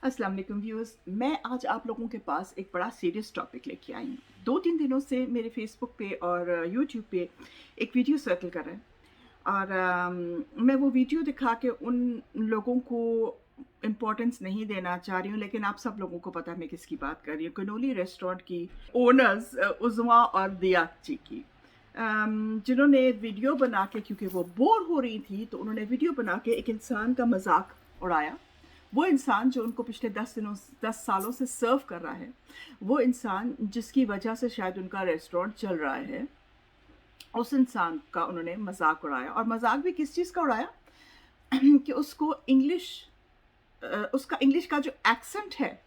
अस्सलाम वालेकुम व्यूअर्स, मैं आज आप लोगों के पास एक बड़ा सीरियस टॉपिक लेके आई हूँ। 2-3 दिनों से मेरे फेसबुक पे और यूट्यूब पे एक वीडियो सर्कल कर रहा है और मैं वो वीडियो दिखा के उन लोगों को इम्पोर्टेंस नहीं देना चाह रही हूँ, लेकिन आप सब लोगों को पता है मैं किसकी बात कर रही हूँ। कनोली रेस्टोरेंट की ओनर्स उज़मा और दिया जी की। जिन्होंने वीडियो बना के, क्योंकि वो बोर हो रही थी, तो उन्होंने वीडियो बना के एक इंसान का मज़ाक उड़ाया। वो इंसान जो उनको पिछले 10 सालों से सर्व कर रहा है, वो इंसान जिसकी वजह से शायद उनका रेस्टोरेंट चल रहा है, उस इंसान का उन्होंने मज़ाक उड़ाया। और मज़ाक भी किस चीज़ का उड़ाया कि उसको उसका इंग्लिश का जो एक्सेंट है,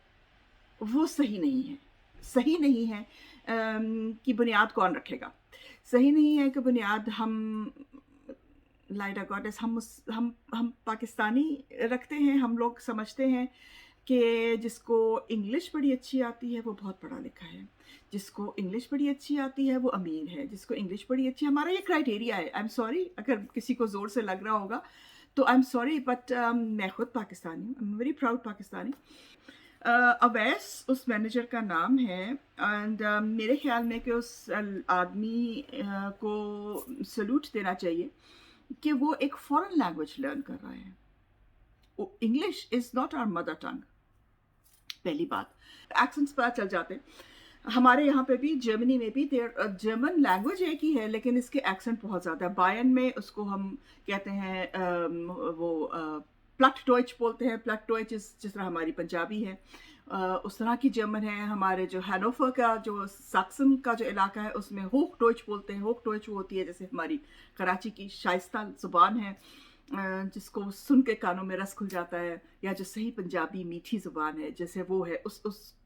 वो सही नहीं है। सही नहीं है की बुनियाद कौन रखेगा? सही नहीं है कि बुनियाद हम लाइट गॉडेस हम पाकिस्तानी रखते हैं। हम लोग समझते हैं कि जिसको इंग्लिश बड़ी अच्छी आती है वो बहुत पढ़ा लिखा है, जिसको इंग्लिश बड़ी अच्छी आती है वो अमीर है, जिसको इंग्लिश बड़ी अच्छी, हमारा ये क्राइटेरिया है। आई एम सॉरी अगर किसी को ज़ोर से लग रहा होगा, तो आई एम सॉरी, बट मैं खुद पाकिस्तानी हूँ, I am very proud Pakistani. Awais उस मैनेजर का नाम है एंड मेरे ख्याल में कि उस आदमी को सल्यूट देना चाहिए कि वो एक फॉरेन लैंग्वेज लर्न कर रहा है। English is not our mother tongue. पहली बात, एक्सेंट्स पता चल जाते हैं। हमारे यहाँ पे भी, जर्मनी में भी, जर्मन लैंग्वेज एक ही है, लेकिन इसके एक्सेंट बहुत ज़्यादा है। बायन में उसको हम कहते हैं प्लट डॉइच बोलते हैं। प्लट डॉइच जिस तरह हमारी पंजाबी है, उस तरह की जर्मन है। हमारे जो हैनोवर का, जो सैक्सन का जो इलाका है, उसमें होक डॉइच बोलते हैं। होक डॉइच वो होती है जैसे हमारी कराची की शाइस्ता ज़ुबान है, जिसको सुन के कानों में रस खुल जाता है, या जो सही पंजाबी मीठी ज़ुबान है, जैसे वो है।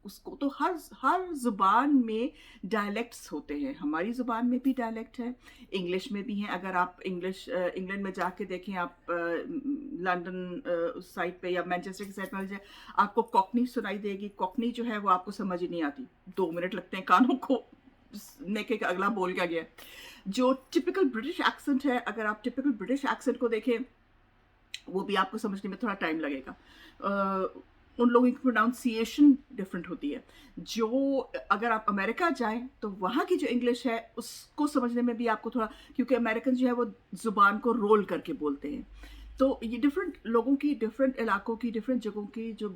उसको तो हर ज़ुबान में डायलेक्ट्स होते हैं। हमारी ज़ुबान में भी डायलेक्ट है, इंग्लिश में भी हैं। अगर आप इंग्लैंड में जाके देखें, आप लंदन उस साइड पे या मैनचेस्टर की साइड में जाए, आपको कॉकनी सुनाई देगी। कॉकनी जो है वो आपको समझ ही नहीं आती, 2 मिनट लगते हैं कानों को नेके का अगला बोल क्या गया। जो टिपिकल ब्रिटिश एक्सेंट है, अगर आप टिपिकल ब्रिटिश एक्सेंट को देखें, वो भी आपको समझने में थोड़ा टाइम लगेगा। उन लोगों की प्रोनाउंसिएशन डिफरेंट होती है। जो अगर आप अमेरिका जाएं, तो वहाँ की जो इंग्लिश है उसको समझने में भी आपको थोड़ा, क्योंकि अमेरिकन जो है वो ज़ुबान को रोल करके बोलते हैं। तो ये डिफरेंट लोगों की, डिफरेंट इलाकों की, डिफरेंट जगहों की जो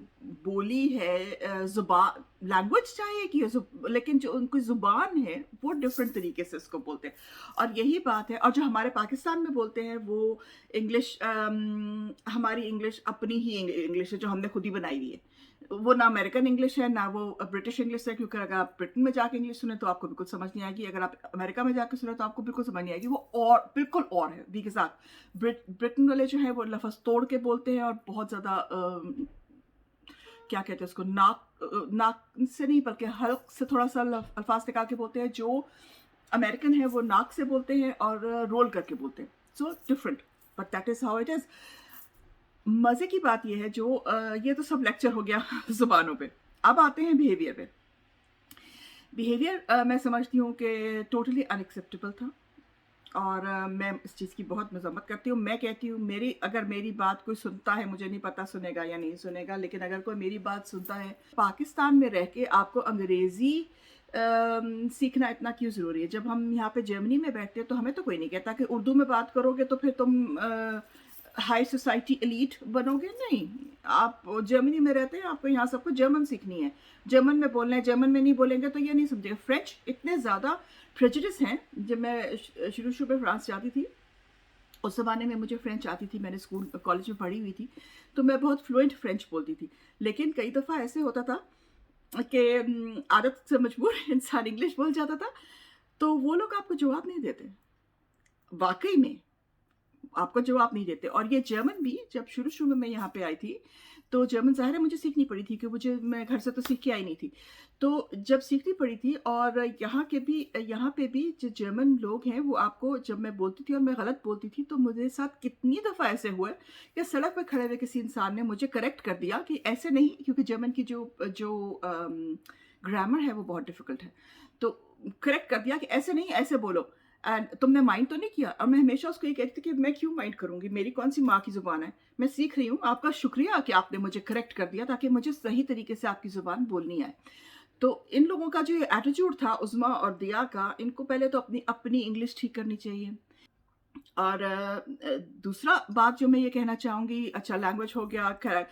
बोली है, ज़ुबान, लैंग्वेज चाहे एक ही है, लेकिन जो उनकी ज़ुबान है वो डिफरेंट तरीके से उसको बोलते हैं। और यही बात है। और जो हमारे पाकिस्तान में बोलते हैं वो इंग्लिश, हमारी इंग्लिश अपनी ही इंग्लिश है जो हमने खुद ही बनाई हुई है। वो ना अमेरिकन इंग्लिश है, ना वो ब्रिटिश इंग्लिश है, क्योंकि अगर आप ब्रिटेन में जाके इंग्लिश सुने तो आपको बिल्कुल समझ नहीं आएगी। अगर आप अमेरिका में जाके सुने तो आपको बिल्कुल समझ नहीं आएगी। वो और बिल्कुल और है वी के साथ। ब्रिटेन वाले जो है वो लफ्ज़ तोड़ के बोलते हैं और बहुत ज़्यादा क्या कहते हैं उसको, नाक से नहीं बल्कि हल्क से थोड़ा सा अल्फाज निकाल के बोलते हैं। जो अमेरिकन है वो नाक से बोलते हैं और रोल करके बोलते हैं। So different, but that is how it is. मज़े की बात यह है, जो ये तो सब लेक्चर हो गया ज़ुबानों पे। अब आते हैं बिहेवियर पे। बिहेवियर मैं समझती हूँ कि टोटली अनएक्सेप्टेबल था, और मैं इस चीज़ की बहुत मज़म्मत करती हूँ। मैं कहती हूँ, अगर मेरी बात कोई सुनता है, मुझे नहीं पता सुनेगा या नहीं सुनेगा, लेकिन अगर कोई मेरी बात सुनता है, पाकिस्तान में रह के आपको अंग्रेज़ी सीखना इतना क्यों ज़रूरी है? जब हम यहाँ पे जर्मनी में बैठते हैं तो हमें तो कोई नहीं कहता कि उर्दू में बात करोगे तो फिर तुम हाई सोसाइटी एलीट बनोगे। नहीं, आप जर्मनी में रहते हैं, आपको यहाँ सबको जर्मन सीखनी है, जर्मन में बोलना है। जर्मन में नहीं बोलेंगे तो ये नहीं समझेगा। फ्रेंच, इतने ज़्यादा प्रेजुडिस हैं। जब मैं शुरू में फ्रांस जाती थी, उस ज़माने में मुझे फ़्रेंच आती थी, मैंने स्कूल कॉलेज में पढ़ी हुई थी, तो मैं बहुत फ्लुएंट फ़्रेंच बोलती थी। लेकिन कई दफ़ा ऐसे होता था कि आदत से मजबूर इंसान इंग्लिश बोल जाता था, तो वो लोग आपको जवाब नहीं देते। वाक़ई में आपको जवाब नहीं देते। और ये जर्मन भी, जब शुरू में मैं यहाँ पे आई थी, तो जर्मन ज़ाहिर है मुझे सीखनी पड़ी थी, क्योंकि मैं घर से तो सीख के आई नहीं थी। तो जब सीखनी पड़ी थी, और यहाँ पे भी जो जर्मन लोग हैं वो आपको, जब मैं बोलती थी और मैं गलत बोलती थी, तो मुझे साथ कितनी दफ़ा ऐसे हुआ है कि सड़क पे खड़े हुए किसी इंसान ने मुझे करेक्ट कर दिया कि ऐसे नहीं, क्योंकि जर्मन की जो ग्रामर है वो बहुत डिफ़िकल्ट है। तो करेक्ट कर दिया कि ऐसे नहीं, ऐसे बोलो। एंड तुमने माइंड तो नहीं किया। और मैं हमेशा उसको ये कहती थी कि मैं क्यों माइंड करूँगी, मेरी कौन सी माँ की ज़ुबान है, मैं सीख रही हूँ, आपका शुक्रिया कि आपने मुझे करेक्ट कर दिया ताकि मुझे सही तरीके से आपकी ज़ुबान बोलनी आए। तो इन लोगों का जो ये एटीट्यूड था उज़्मा और दिया का, इनको पहले तो अपनी अपनी इंग्लिश ठीक करनी चाहिए। और दूसरा बात जो मैं ये कहना चाहूँगी, अच्छा लैंग्वेज हो गया, ख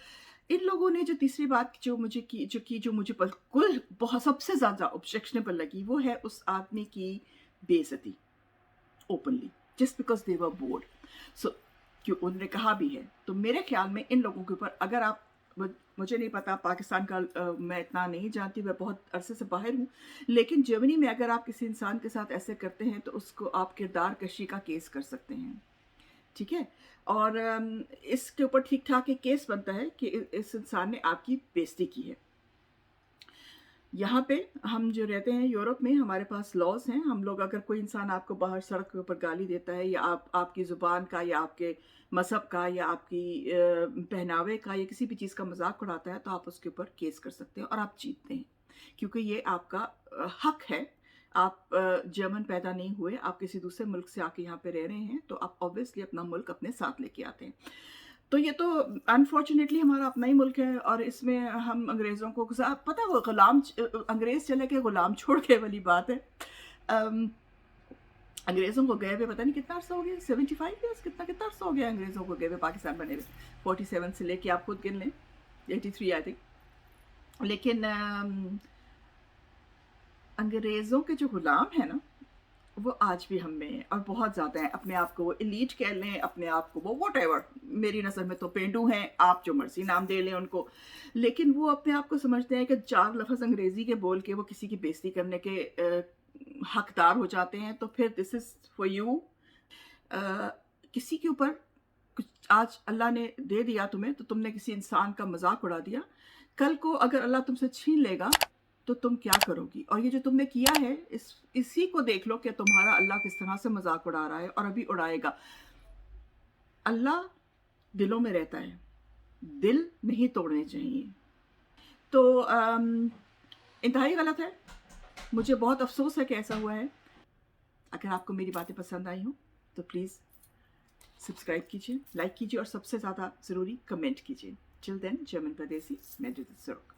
इन लोगों ने जो तीसरी बात जो मुझे बिल्कुल बहुत सबसे ज़्यादा ऑब्जेक्शनेबल लगी, वो है उस आदमी की बेइज़्ज़ती openly just because they were bored. So क्यों उन्होंने कहा भी है। तो मेरे ख़्याल में इन लोगों के ऊपर अगर आप मुझे नहीं पता पाकिस्तान का मैं इतना नहीं जानती, मैं बहुत अरसे से बाहर हूँ। लेकिन जर्मनी में अगर आप किसी इंसान के साथ ऐसे करते हैं तो उसको आप किरदार कशी का केस कर सकते हैं। ठीक है? और इसके ऊपर ठीक-ठाक एक केस बनता है कि इस इंसान ने आपकी बेइज़्ज़ती की है। यहाँ पे हम जो रहते हैं यूरोप में, हमारे पास लॉज़ हैं। हम लोग अगर कोई इंसान आपको बाहर सड़क के ऊपर गाली देता है या आपकी ज़ुबान का या आपके मज़हब का या आपकी पहनावे का या किसी भी चीज़ का मज़ाक उड़ाता है, तो आप उसके ऊपर केस कर सकते हैं और आप जीतते हैं। क्योंकि ये आपका हक है। आप जर्मन पैदा नहीं हुए, आप किसी दूसरे मुल्क से आके यहाँ पे रह रहे हैं, तो आप ऑब्वियसली अपना मुल्क अपने साथ लेके आते हैं। तो ये तो अनफॉर्चुनेटली हमारा अपना ही मुल्क है और इसमें हम अंग्रेज़ों को पता है वो अंग्रेज़ चले गए गुलाम छोड़ गए वाली बात है। अम, अंग्रेज़ों को गए हुए पता नहीं कितना अर्सा हो गया, 75 ईयर्स, कितना अर्सा हो गया अंग्रेज़ों को गए हुए पाकिस्तान बने हुए। 47 से लेके आप खुद गिन लें, 83 आई थिंक। लेकिन अंग्रेज़ों के जो गुलाम हैं ना, वो आज भी हम में हैं और बहुत ज़्यादा हैं। अपने आप को वो एलीट कह लें, अपने आप को वो व्हाटएवर, मेरी नज़र में तो पेंडू हैं, आप जो मर्ज़ी नाम दे लें उनको। लेकिन वो अपने आप को समझते हैं कि 4 लफ़्ज़ अंग्रेज़ी के बोल के वो किसी की बेइज़्ज़ती करने के हकदार हो जाते हैं। तो फिर दिस इज़ फॉर यू। किसी के ऊपर कुछ आज अल्लाह ने दे दिया तुम्हें, तो तुमने किसी इंसान का मज़ाक उड़ा दिया। कल को अगर अल्लाह तुमसे छीन लेगा, तो तुम क्या करोगी? और ये जो तुमने किया है, इसी को देख लो कि तुम्हारा अल्लाह किस तरह से मज़ाक उड़ा रहा है और अभी उड़ाएगा। अल्लाह दिलों में रहता है, दिल नहीं तोड़ने चाहिए। तो इंतहाई गलत है। मुझे बहुत अफ़सोस है कि ऐसा हुआ है। अगर आपको मेरी बातें पसंद आई हों, तो प्लीज़ सब्सक्राइब कीजिए, लाइक कीजिए और सबसे ज़्यादा ज़रूरी कमेंट कीजिए। टिल देन जर्मन परदेसी, मैं जुदित ज़रूर।